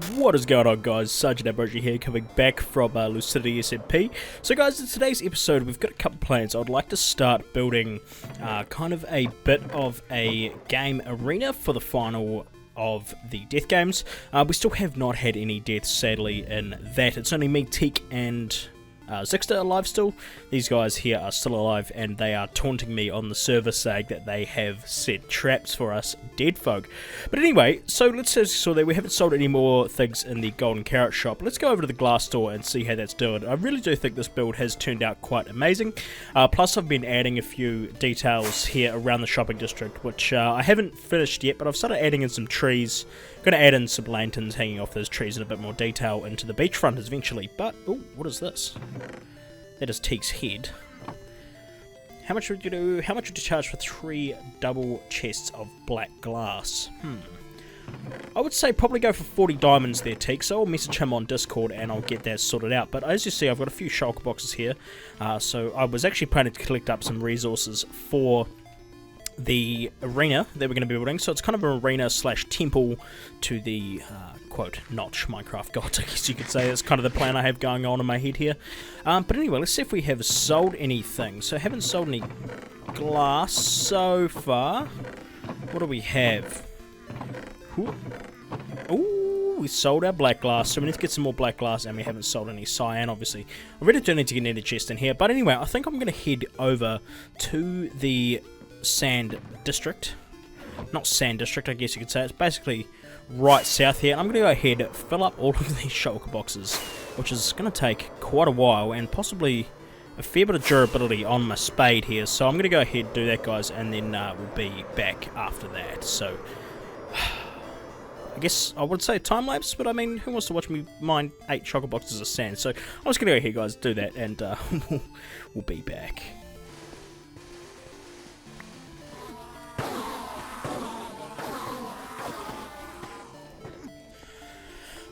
What is going on, guys? Sergeant Ambrosia here, coming back from Lucidity SMP. So guys, in today's episode we've got a couple plans. I'd like to start building kind of a bit of a game arena for the final of the death games. We still have not had any deaths, sadly, in that. It's only me, Teak, and Zixxter alive still. These guys here are still alive, and they are taunting me on the server saying that they have set traps for us dead folk. But anyway, so let's so that we haven't sold any more things in the golden carrot shop. Let's go over to the glass store and see how that's doing. I really do think this build has turned out quite amazing. Plus I've been adding a few details here around the shopping district, which I haven't finished yet, but I've started adding in some trees. Going to add in some lanterns hanging off those trees in a bit more detail into the beachfront eventually. But, oh, what is this? That is Teak's head. How much would you do? How much would you charge for 3 double chests of black glass? I would say probably go for 40 diamonds there, Teak. So I'll message him on Discord and I'll get that sorted out. But as you see, I've got a few shulker boxes here. So I was actually planning to collect up some resources for the arena that we're going to be building. So it's kind of an arena slash temple to the quote notch Minecraft gods, I guess you could say. That's kind of the plan I have going on in my head here. But anyway, let's see if we have sold anything. So I haven't sold any glass so far. What do we have? Ooh, we sold our black glass, so we need to get some more black glass, and we haven't sold any cyan, obviously. I really do need to get another chest in here. But anyway, I think I'm going to head over to the sand district. Not sand district, I guess you could say. It's basically right south here. I'm going to go ahead and fill up all of these shulker boxes, which is going to take quite a while and possibly a fair bit of durability on my spade here. So I'm going to go ahead and do that, guys, and then we'll be back after that. So I guess I would say time lapse, but I mean, who wants to watch me mine 8 shulker boxes of sand? So I'm just going to go ahead, guys, do that, and we'll be back.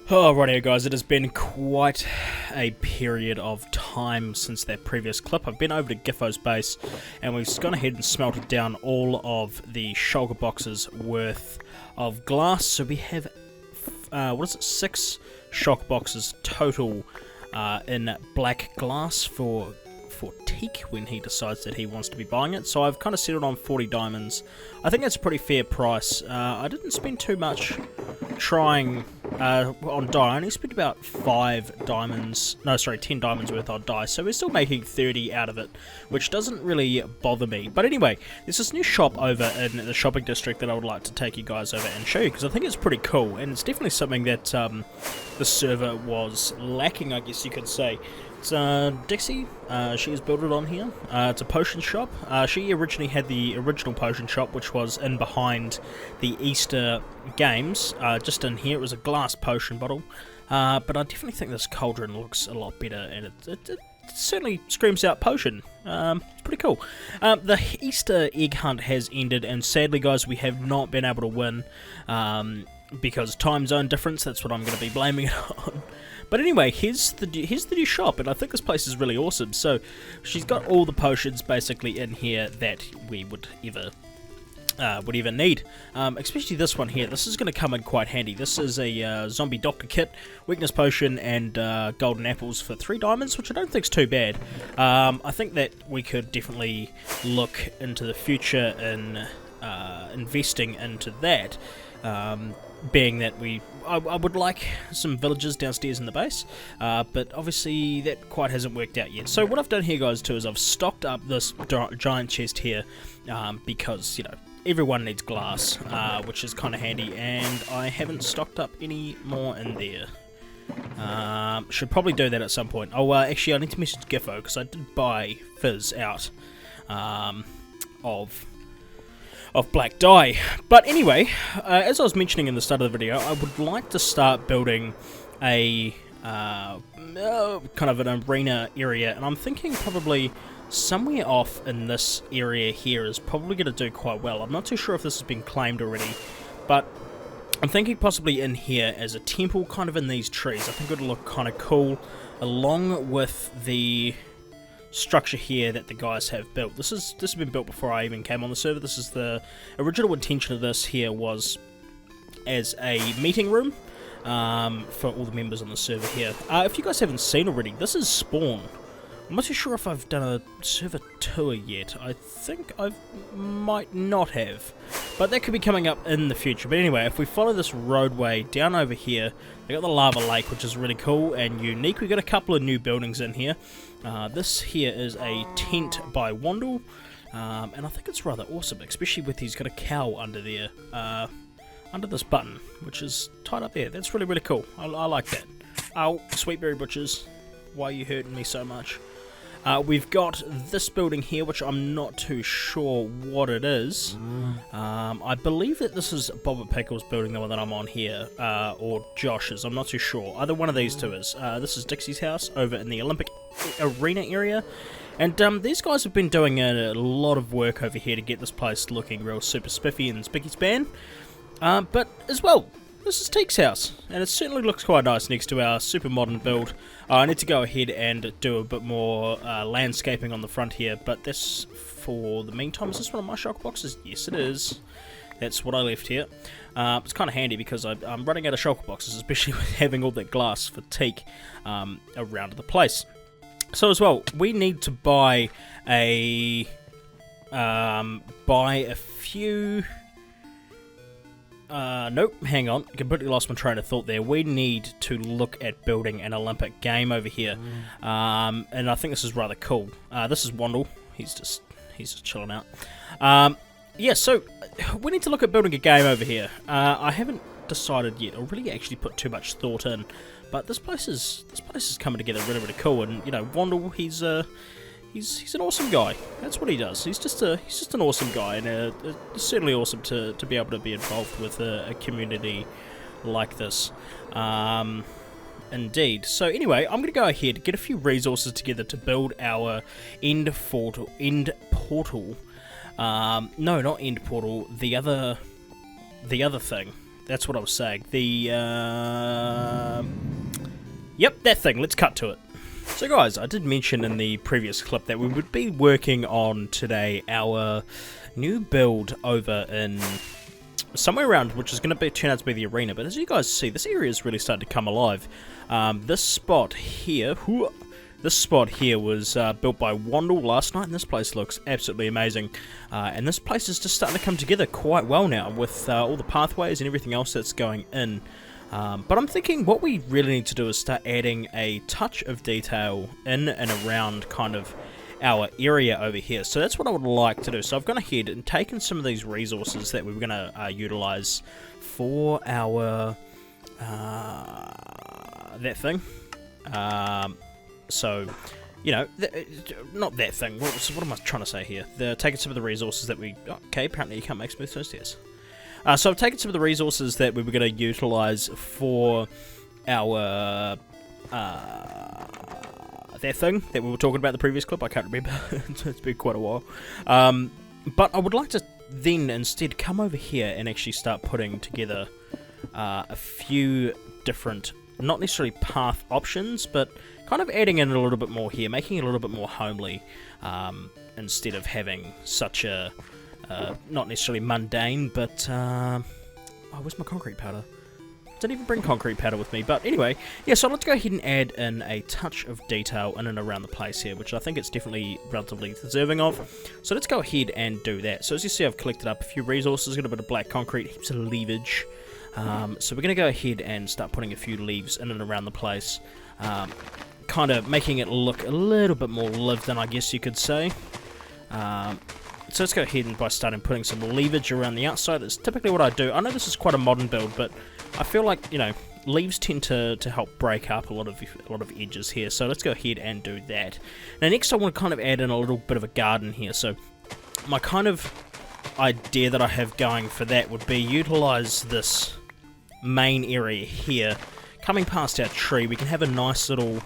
Alrighty guys, it has been quite a period of time since that previous clip. I've been over to Giffo's base and we've gone ahead and smelted down all of the shulker boxes worth of glass. So we have, 6 shulker boxes total in black glass for Teak when he decides that he wants to be buying it. So I've kind of settled on 40 diamonds. I think that's a pretty fair price. I didn't spend too much trying on dye. I only spent about 10 diamonds worth on dye, so we're still making 30 out of it, which doesn't really bother me. But anyway, there's this new shop over in the shopping district that I would like to take you guys over and show you, because I think it's pretty cool, and it's definitely something that the server was lacking, I guess you could say. It's Dixie, she has built it on here. It's a potion shop. She originally had the original potion shop, which was in behind the Easter games. Just in here, it was a glass potion bottle. But I definitely think this cauldron looks a lot better, and it certainly screams out potion. It's pretty cool. The Easter egg hunt has ended, and sadly, guys, we have not been able to win. Because time zone difference, that's what I'm going to be blaming it on. But anyway, here's the new shop, and I think this place is really awesome. So she's got all the potions basically in here that we would ever need. Especially this one here. This is going to come in quite handy. This is a zombie doctor kit, weakness potion, and golden apples for 3 diamonds, which I don't think is too bad. I think that we could definitely look into the future in investing into that. Being that I would like some villagers downstairs in the base, but obviously that quite hasn't worked out yet. So what I've done here, guys, too, is I've stocked up this giant chest here, because, you know, everyone needs glass, which is kind of handy, and I haven't stocked up any more in there. Should probably do that at some point. Oh, actually, I need to message Giffo, because I did buy Fizz out of black dye. But anyway, as I was mentioning in the start of the video, I would like to start building a kind of an arena area, and I'm thinking probably somewhere off in this area here is probably going to do quite well. I'm not too sure if this has been claimed already, but I'm thinking possibly in here as a temple, kind of in these trees. I think it'll look kind of cool, along with the structure here that the guys have built. This has been built before I even came on the server. This is the original intention of this here was as a meeting room. for all the members on the server here. If you guys haven't seen already, this is Spawn. I'm not too sure if I've done a server tour yet. I think I might not have, but that could be coming up in the future. But anyway, if we follow this roadway down over here, we got the lava lake, which is really cool and unique. We got a couple of new buildings in here. This here is a tent by Wandle, and I think it's rather awesome, especially with he's got a cow under there, under this button, which is tied up there. That's really, really cool. I like that. Oh, Sweetberry Butchers, why are you hurting me so much? We've got this building here, which I'm not too sure what it is. I believe that this is Bobertpickle's building, the one that I'm on here, or Josh's. I'm not too sure. Either one of these two is. This is Dixie's house over in the Olympic Arena area. And these guys have been doing a lot of work over here to get this place looking real super spiffy and spicky span. But as well, this is Teek's house, and it certainly looks quite nice next to our super modern build. I need to go ahead and do a bit more landscaping on the front here, but this, for the meantime, is this one of my shock boxes? Yes, it is. That's what I left here. It's kind of handy because I'm running out of shulker boxes, especially with having all that glass for teak around the place. So as well, we need to buy a few. Nope, hang on, completely lost my train of thought there. We need to look at building an Olympic game over here, and I think this is rather cool. This is Wandle, he's just chilling out. Yeah, so we need to look at building a game over here. I haven't decided yet, or really actually put too much thought in, but this place is coming together really, really cool. And you know, Wandle, he's an awesome guy. That's what he does. He's just an awesome guy, and it's certainly awesome to be able to be involved with a community like this. Indeed. So anyway, I'm going to go ahead, get a few resources together to build our end portal. No, not end portal. The other thing. That's what I was saying. Yep, that thing. Let's cut to it. So guys, I did mention in the previous clip that we would be working on today our new build over in somewhere around, which is going to turn out to be the arena. But as you guys see, this area is really starting to come alive. This spot here was built by Wandle last night, and this place looks absolutely amazing. And this place is just starting to come together quite well now with all the pathways and everything else that's going in. But I'm thinking what we really need to do is start adding a touch of detail in and around kind of our area over here. So that's what I would like to do. So I've gone ahead and taken some of these resources that we were going to utilize for our that thing. So, you know, not that thing. What am I trying to say here? Taking some of the resources that we... Okay, apparently you can't make smooth stone stairs. So I've taken some of the resources that we were going to utilise for our that thing that we were talking about in the previous clip. I can't remember. It's been quite a while. But I would like to then instead come over here and actually start putting together a few different, not necessarily path options, but kind of adding in a little bit more here, making it a little bit more homely, instead of having such a not necessarily mundane, but oh, where's my concrete powder? Didn't even bring concrete powder with me, but anyway, yeah, so let's go ahead and add in a touch of detail in and around the place here, which I think it's definitely relatively deserving of. So let's go ahead and do that. So as you see, I've collected up a few resources, got a bit of black concrete, heaps of leafage. So we're going to go ahead and start putting a few leaves in and around the place, kind of making it look a little bit more lived in, I guess you could say. So let's go ahead and by starting putting some leafage around the outside. It's typically what I do. I know this is quite a modern build, but I feel like, you know, leaves tend to help break up a lot of edges here. So let's go ahead and do that. Now next I want to kind of add in a little bit of a garden here. So my kind of idea that I have going for that would be utilize this main area here. Coming past our tree, we can have a nice little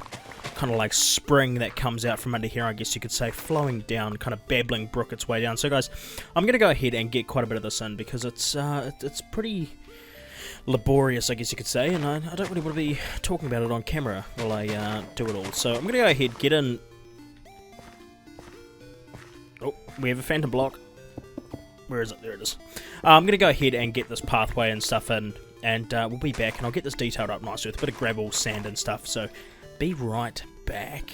kind of like spring that comes out from under here, I guess you could say, flowing down, kind of babbling brook its way down. So guys, I'm going to go ahead and get quite a bit of this in because it's pretty laborious, I guess you could say, and I don't really want to be talking about it on camera while I do it all. So I'm going to go ahead, get in... Oh, we have a phantom block. Where is it? There it is. I'm going to go ahead and get this pathway and stuff in and we'll be back, and I'll get this detailed up nicely with a bit of gravel, sand and stuff, so be right back.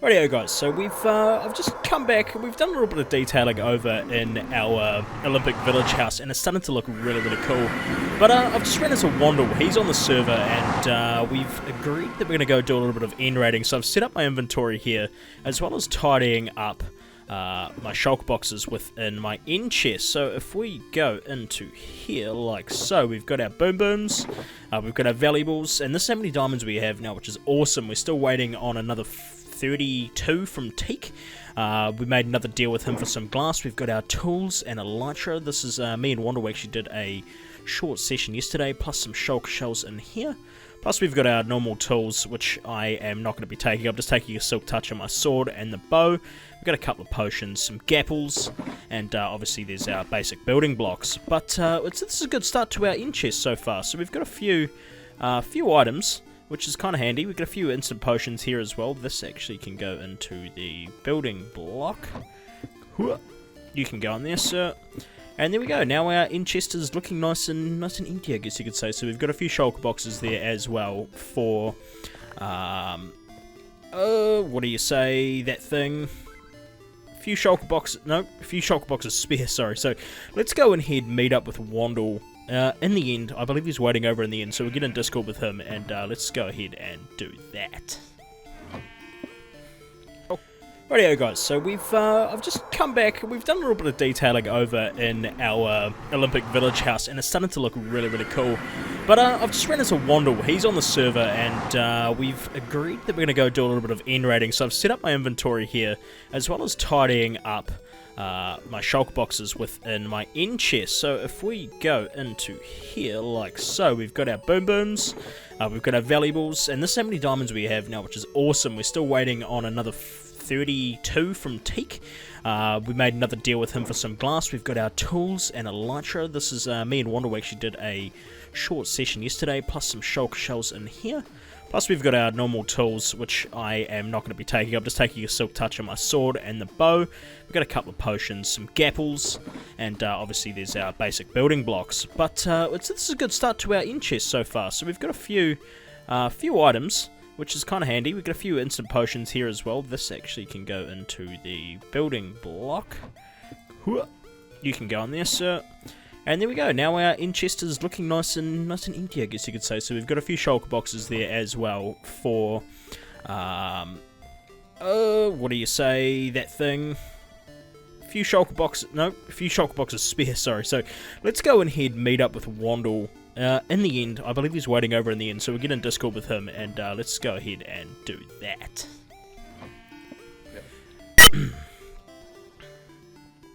Rightio guys, so I've just come back, we've done a little bit of detailing over in our Olympic Village house, and it's starting to look really, really cool. But I've just ran into Wandle, he's on the server, and we've agreed that we're going to go do a little bit of end raiding, so I've set up my inventory here, as well as tidying up my shulk boxes within my end chest. So if we go into here like so, we've got our boom booms, we've got our valuables, and this is how many diamonds we have now, which is awesome. We're still waiting on another 32 from Teak. We made another deal with him for some glass. We've got our tools and elytra. This is me and Wandle actually did a short session yesterday, plus some shulk shells in here. Plus we've got our normal tools, which I am not going to be taking. I'm just taking a silk touch on my sword and the bow. We've got a couple of potions, some gapples, and obviously there's our basic building blocks. But this is a good start to our end chest so far. So we've got a few items, which is kind of handy. We've got a few instant potions here as well. This actually can go into the building block. You can go in there, sir. And there we go. Now our end chest is looking nice and empty, I guess you could say. So we've got a few shulk boxes there as well for, what do you say, that thing? A few shulk boxes spare, sorry. So let's go ahead and meet up with Wandle. In the end, I believe he's waiting over in the end, so we'll get in Discord with him, and let's go ahead and do that. Rightio guys, so I've just come back, we've done a little bit of detailing over in our Olympic Village house, and it's starting to look really, really cool. But I've just ran into Wandle, he's on the server, and we've agreed that we're going to go do a little bit of end raiding, so I've set up my inventory here, as well as tidying up my shulk boxes within my end chest. So if we go into here like so, we've got our boom booms, we've got our valuables, and this is how many diamonds we have now, which is awesome. We're still waiting on another 32 from Teak. We made another deal with him for some glass. We've got our tools and elytra. This is me and Wandle actually did a short session yesterday, plus some shulk shells in here. Plus we've got our normal tools, which I am not going to be taking. I'm just taking a silk touch on my sword and the bow. We've got a couple of potions, some gapples, and obviously there's our basic building blocks. But this is a good start to our end chest so far. So we've got a few items, which is kind of handy. We've got a few instant potions here as well. This actually can go into the building block. You can go in there, sir. And there we go. Now our end chest is looking nice and empty, I guess you could say. So we've got a few shulk boxes there as well for, what do you say, that thing? A few shulk boxes spare, sorry. So let's go ahead and meet up with Wandle. In the end, I believe he's waiting over in the end, so we'll get in Discord with him, and let's go ahead and do that.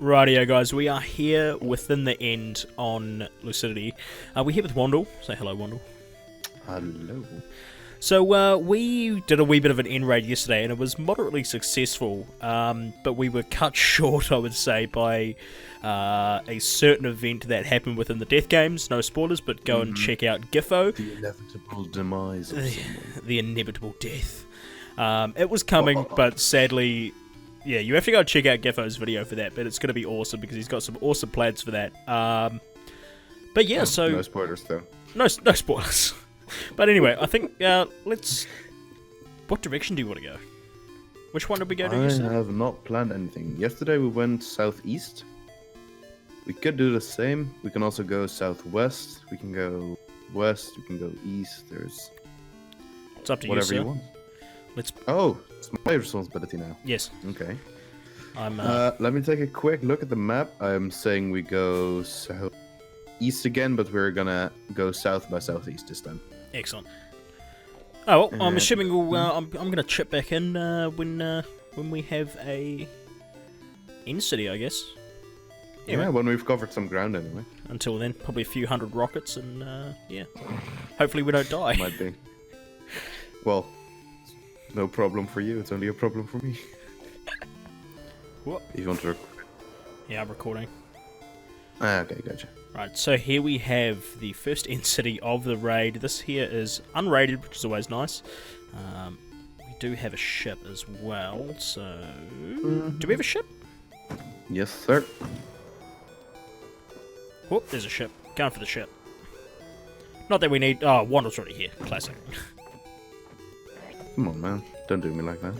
Rightio guys, we are here within the end on Lucidity. We're here with Wandle. Say hello, Wandle. Hello. So we did a wee bit of an end raid yesterday, and it was moderately successful, but we were cut short, I would say, by a certain event that happened within the death games. No spoilers, but go and check out Giffo. The inevitable demise of someone. The inevitable death. It was coming, but sadly, yeah, you have to go check out Giffo's video for that, but it's going to be awesome because he's got some awesome plans for that. But yeah, so... No spoilers, though. No spoilers. But anyway, I think, let's... What direction do you want to go? Which one did we go to yesterday? I have not planned anything. Yesterday we went southeast. We could do the same. We can also go southwest. We can go west. We can go east. There's... It's up to whatever you, you sir. want. Let's... Oh, it's my responsibility now. Yes. Okay. I'm, let me take a quick look at the map. I'm saying we go southeast again, but we're gonna go south by southeast this time. Excellent. Oh, well, I'm assuming we'll, I'm gonna chip back in when we have a end city, I guess. Anyway. Yeah, when we've covered some ground anyway. Until then, probably a few hundred rockets, and yeah, hopefully we don't die. Might be. Well, no problem for you. It's only a problem for me. What? If you want to record. Yeah, I'm recording. Ah, okay, gotcha. Right, so here we have the first end city of the raid. This here is unrated, which is always nice. We do have a ship as well, so... Do we have a ship? Yes, sir. Oh, there's a ship. Going for the ship. Not that we need... Oh, Wandle's already here. Classic. Come on, man. Don't do me like that.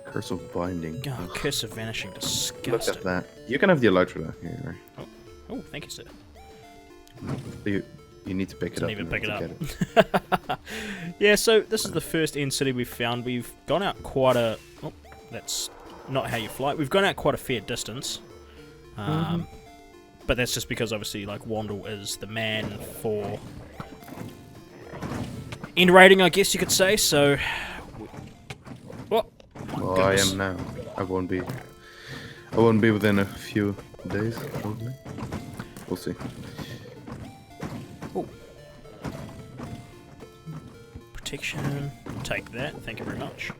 Curse of Binding. Oh, Curse of Vanishing. Disgusting. Look at that. You can have the Elytra here, right? Oh, thank you, sir. You need to pick it up. Didn't even pick it up. up. Yeah, so this is the first end city we've found. We've gone out quite a... Oh, that's not how you fly. We've gone out quite a fair distance. But that's just because, obviously, like, Wandle is the man for end raiding, I guess you could say, so... What? Well, I am now. I won't be within a few days, probably. We'll see. Oh. Protection. Take that. Thank you very much.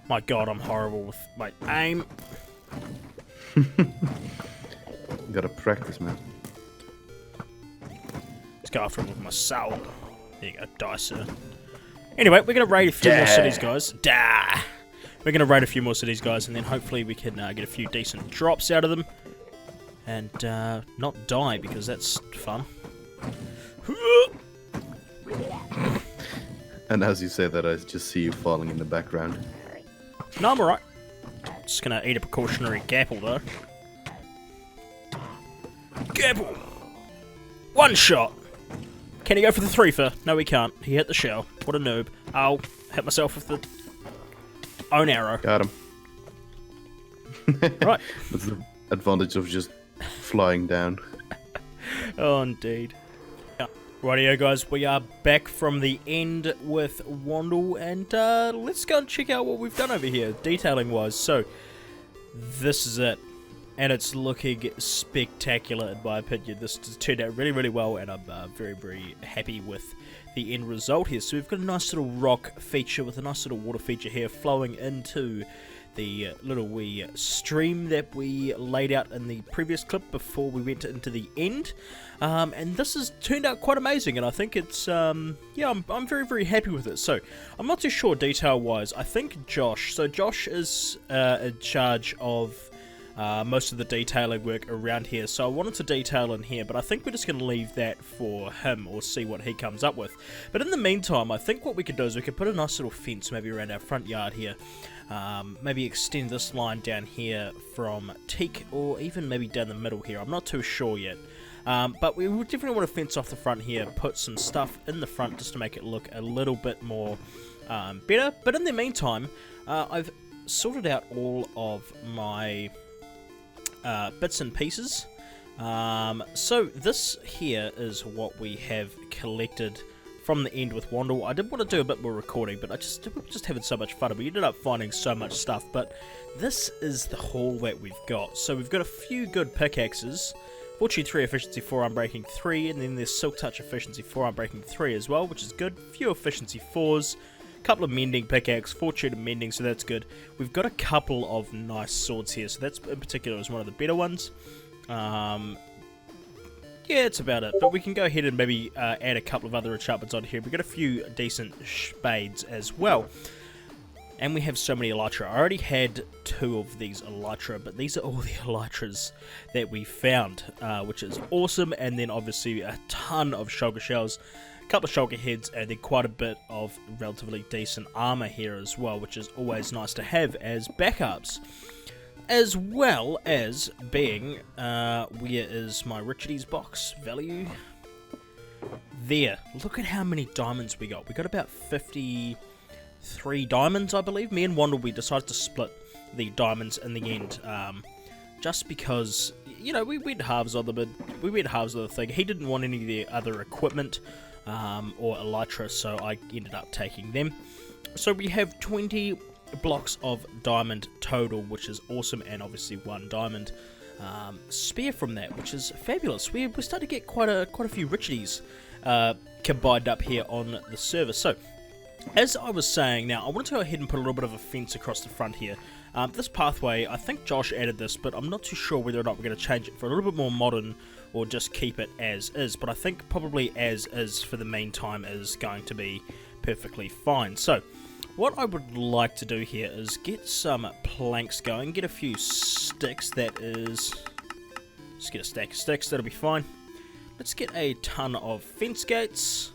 My god, I'm horrible with my aim. Gotta practice, man. Let's go after him with my soul. There you go, die, sir. Anyway, we're gonna raid a few more cities, guys. We're gonna raid a few more cities, guys, and then hopefully we can get a few decent drops out of them. And not die, because that's fun. And as you say that, I just see you falling in the background. No, I'm alright. Just gonna eat a precautionary gapple, though. Gapple! One shot! Can he go for the threefer? No, he can't. He hit the shell. What a noob. I'll hit myself with the own arrow. Got him. Right. That's the advantage of just flying down. Oh, indeed. Rightio, guys, we are back from the end with Wandle, and let's go and check out what we've done over here, detailing-wise. So, this is it, and it's looking spectacular in my opinion. This turned out really, really well, and I'm very, very happy with the end result here. So we've got a nice little rock feature with a nice little water feature here flowing into the little wee stream that we laid out in the previous clip before we went into the end, and this has turned out quite amazing, and I think it's yeah, I'm very, very happy with it. So I'm not too sure detail wise. I think Josh is in charge of most of the detailing work around here, so I wanted to detail in here, but I think we're just going to leave that for him or see what he comes up with. But in the meantime, I think what we could do is we could put a nice little fence maybe around our front yard here. Maybe extend this line down here from teak, or even maybe down the middle here. I'm not too sure yet. But we would definitely want to fence off the front here, put some stuff in the front just to make it look a little bit more better. But in the meantime, I've sorted out all of my bits and pieces. So this here is what we have collected from the end with Wandle. I did want to do a bit more recording, but I just having so much fun. We ended up finding so much stuff, but this is the haul that we've got. So we've got a few good pickaxes. Fortune 3 efficiency 4 unbreaking 3, and then there's Silk Touch efficiency 4 unbreaking 3 as well, which is good. Few efficiency 4s, a couple of mending pickaxe, Fortune and mending, so that's good. We've got a couple of nice swords here, so that's in particular is one of the better ones. Yeah, that's about it, but we can go ahead and maybe add a couple of other enchantments on here. We've got a few decent spades as well. And we have so many elytra. I already had 2 of these elytra, but these are all the elytras that we found, which is awesome. And then obviously a ton of shulker shells, a couple of shulker heads, and then quite a bit of relatively decent armor here as well, which is always nice to have as backups. As well as being, where is my Richies box value? There. Look at how many diamonds we got. We got about 53 diamonds, I believe. Me and Wandle, we decided to split the diamonds in the end, just because, you know, we went halves on the thing. He didn't want any of the other equipment or elytra, so I ended up taking them. So we have 20 blocks of diamond total, which is awesome, and obviously 1 diamond spear from that, which is fabulous. We're starting to get quite a few richies combined up here on the server. So as I was saying, now I want to go ahead and put a little bit of a fence across the front here. This pathway, I think Josh added this, but I'm not too sure whether or not we're going to change it for a little bit more modern or just keep it as is, but I think probably as is for the meantime is going to be perfectly fine. So what I would like to do here is get some planks going, get a few sticks, that is... Let's get a stack of sticks, that'll be fine. Let's get a ton of fence gates,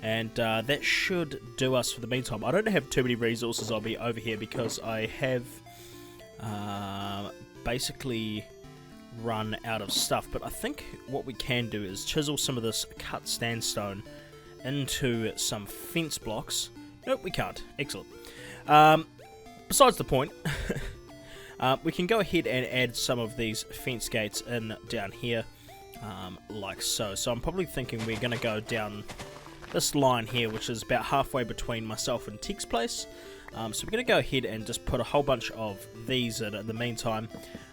and that should do us for the meantime. I don't have too many resources I'll be over here because I have basically run out of stuff, but I think what we can do is chisel some of this cut sandstone into some fence blocks. Nope, we can't. Excellent. Besides the point, we can go ahead and add some of these fence gates in down here, like so. So I'm probably thinking we're going to go down this line here, which is about halfway between myself and Tech's place. So we're going to go ahead and just put a whole bunch of these in the meantime.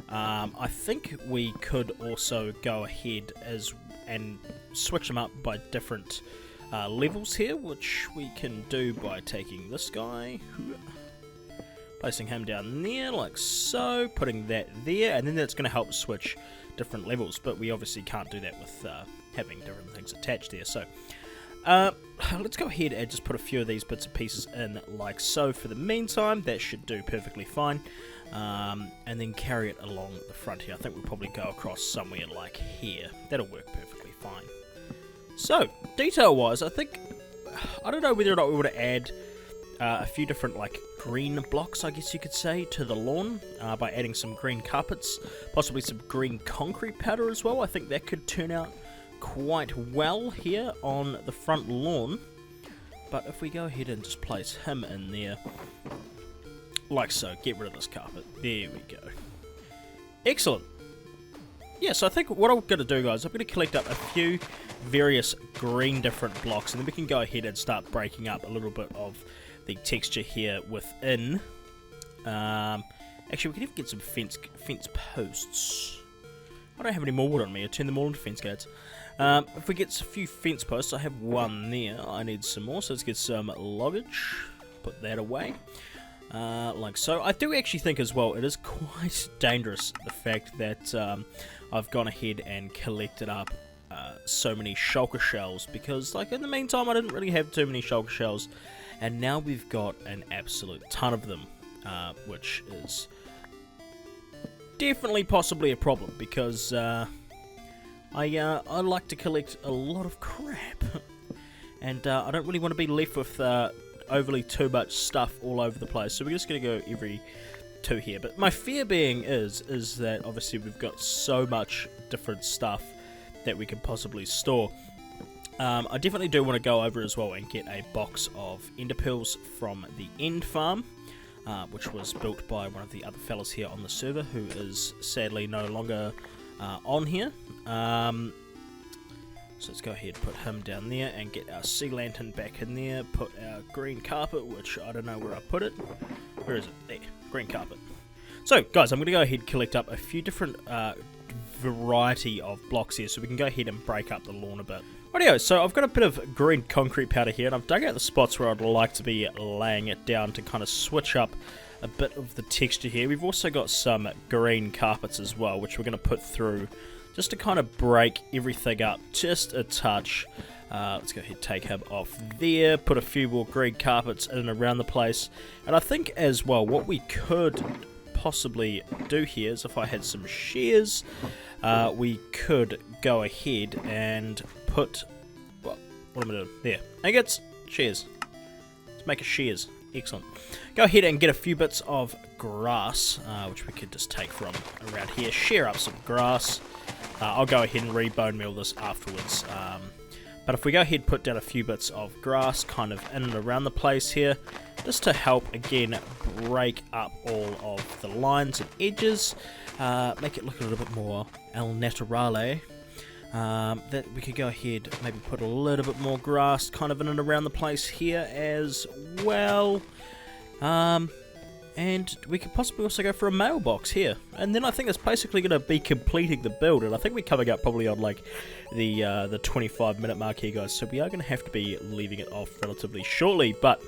I think we could also go ahead and switch them up by different levels here, which we can do by taking this guy, placing him down there like so, putting that there, and then that's going to help switch different levels, but we obviously can't do that with having different things attached there. So let's go ahead and just put a few of these bits and pieces in like so for the meantime. That should do perfectly fine, and then carry it along the front here. I think we'll probably go across somewhere like here. That'll work perfectly fine. So, detail-wise, I don't know whether or not we want to add a few different, like, green blocks, I guess you could say, to the lawn by adding some green carpets, possibly some green concrete powder as well. I think that could turn out quite well here on the front lawn. But if we go ahead and just place him in there, like so, get rid of this carpet. There we go. Excellent. Yeah, so I think what I'm going to do, guys, I'm going to collect up a few various green different blocks, and then we can go ahead and start breaking up a little bit of the texture here within. Actually, we can even get some fence posts. I don't have any more wood on me. I turn them all into fence gates. If we get a few fence posts, I have one there. I need some more, so let's get some loggage. Put that away. Like so. I do actually think as well it is quite dangerous, the fact that I've gone ahead and collected up so many shulker shells, because like in the meantime I didn't really have too many shulker shells, and now we've got an absolute ton of them, which is definitely possibly a problem, because I like to collect a lot of crap, and I don't really want to be left with overly too much stuff all over the place, so we're just going to go every two here. But my fear being is that obviously we've got so much different stuff that we can possibly store. I definitely do want to go over as well and get a box of ender pearls from the end farm, which was built by one of the other fellas here on the server, who is sadly no longer on here. So let's go ahead and put him down there and get our sea lantern back in there, put our green carpet, which I don't know where I put it. Where is it? There, green carpet. So guys, I'm going to go ahead and collect up a few different variety of blocks here, so we can go ahead and break up the lawn a bit. Rightio, so I've got a bit of green concrete powder here, and I've dug out the spots where I'd like to be laying it down to kind of switch up a bit of the texture here. We've also got some green carpets as well, which we're going to put through just to kind of break everything up just a touch. Let's go ahead and take him off there, put a few more green carpets in and around the place. And I think as well, what we could possibly do here is, if I had some shears, we could go ahead and put, well, what am I doing? There, ingots, shears. Let's make a shears. Excellent. Go ahead and get a few bits of grass, which we could just take from around here. Shear up some grass. I'll go ahead and rebone meal this afterwards. But if we go ahead and put down a few bits of grass kind of in and around the place here, just to help, again, break up all of the lines and edges, make it look a little bit more al naturale, that we could go ahead, maybe put a little bit more grass kind of in and around the place here as well. And we could possibly also go for a mailbox here. And then I think that's basically going to be completing the build. And I think we're coming up probably on like the 25-minute mark here, guys. So we are going to have to be leaving it off relatively shortly. But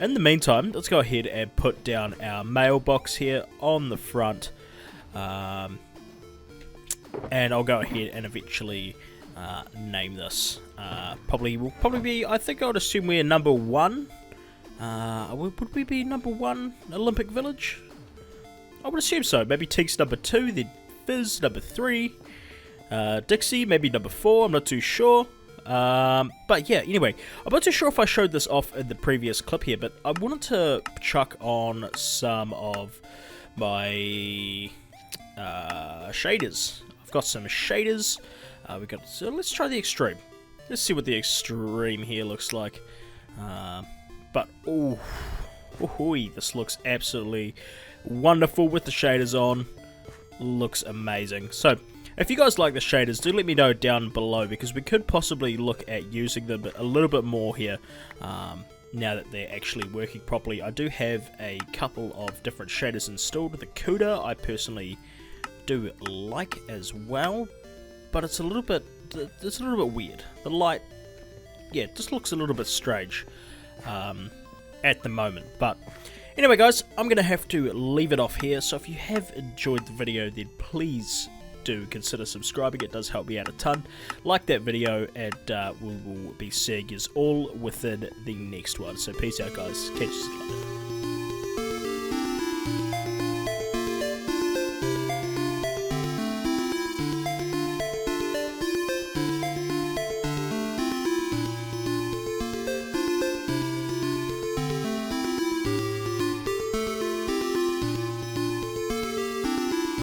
in the meantime, let's go ahead and put down our mailbox here on the front. And I'll go ahead and eventually name this. Will probably be, I think I would assume we're number 1. Would we be number 1 Olympic Village? I would assume so. Maybe Teak's number 2, then Fizz number 3, Dixie maybe number 4, I'm not too sure. But yeah, anyway, I'm not too sure if I showed this off in the previous clip here, but I wanted to chuck on some of my shaders. I've got some shaders. So let's try the extreme. Let's see what the extreme here looks like. But ooh, this looks absolutely wonderful with the shaders on. Looks amazing. So if you guys like the shaders, do let me know down below, because we could possibly look at using them a little bit more here now that they're actually working properly. I do have a couple of different shaders installed. The CUDA I personally do like as well, but it's a little bit weird. The light, yeah, it just looks a little bit strange at the moment. But anyway guys, I'm going to have to leave it off here. So if you have enjoyed the video, then please do consider subscribing. It does help me out a ton. Like that video, and we will be seeing you all within the next one. So peace out guys, catch you later.